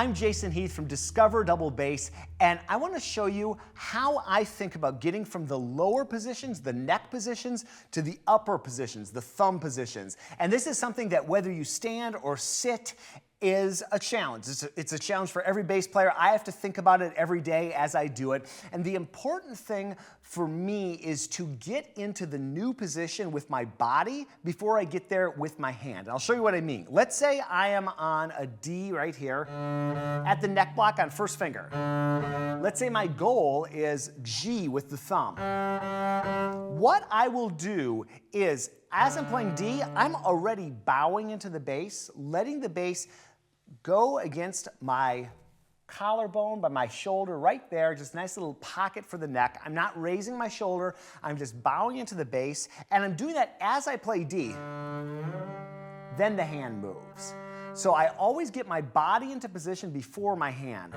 I'm Jason Heath from Discover Double Bass, and I want to show you how I think about getting from the lower positions, the neck positions, to the upper positions, the thumb positions. And this is something that whether you stand or sit is a challenge. It's a challenge for every bass player. I have to think about it every day as I do it. And the important thing for me is to get into the new position with my body before I get there with my hand. I'll show you what I mean. Let's say I am on a D right here at the neck block on first finger. Let's say my goal is G with the thumb. What I will do is, as I'm playing D, I'm already bowing into the bass, letting the bass go against my collarbone, by my shoulder right there, just a nice little pocket for the neck. I'm not raising my shoulder, I'm just bowing into the bass, and I'm doing that as I play D. Then the hand moves. So I always get my body into position before my hand.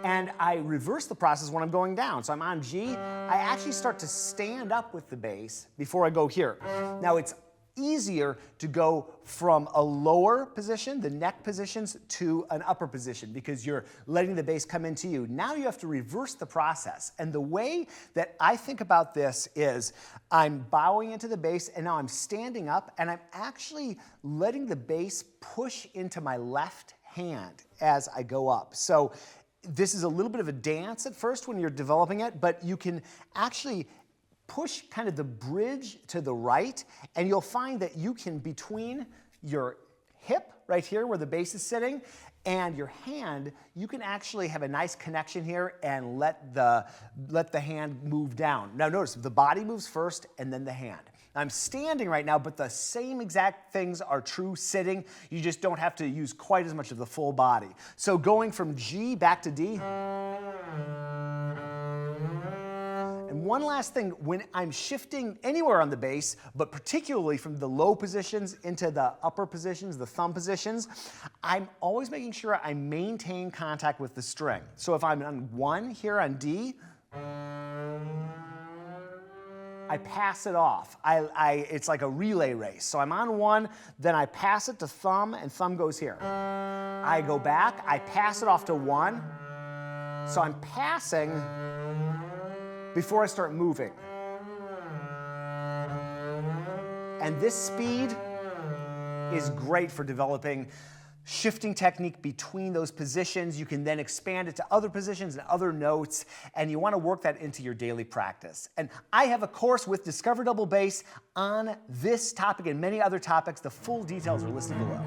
And I reverse the process when I'm going down. So I'm on G, I actually start to stand up with the bass before I go here. Now it's easier to go from a lower position, the neck positions, to an upper position because you're letting the bass come into you. Now you have to reverse the process. And the way that I think about this is I'm bowing into the bass and now I'm standing up and I'm actually letting the bass push into my left hand as I go up. So this is a little bit of a dance at first when you're developing it, but you can actually push kind of the bridge to the right, and you'll find that you can, between your hip right here where the bass is sitting and your hand, you can actually have a nice connection here and let the hand move down. Now notice, the body moves first and then the hand. I'm standing right now, but the same exact things are true sitting. You just don't have to use quite as much of the full body. So going from G back to D. And one last thing, when I'm shifting anywhere on the bass, but particularly from the low positions into the upper positions, the thumb positions, I'm always making sure I maintain contact with the string. So if I'm on 1 here on D, I pass it off. It's like a relay race. So I'm on 1, then I pass it to thumb, and thumb goes here. I go back, I pass it off to 1. So I'm passing before I start moving. And this speed is great for developing shifting technique between those positions. You can then expand it to other positions and other notes, and you want to work that into your daily practice. And I have a course with Discover Double Bass on this topic and many other topics. The full details are listed below.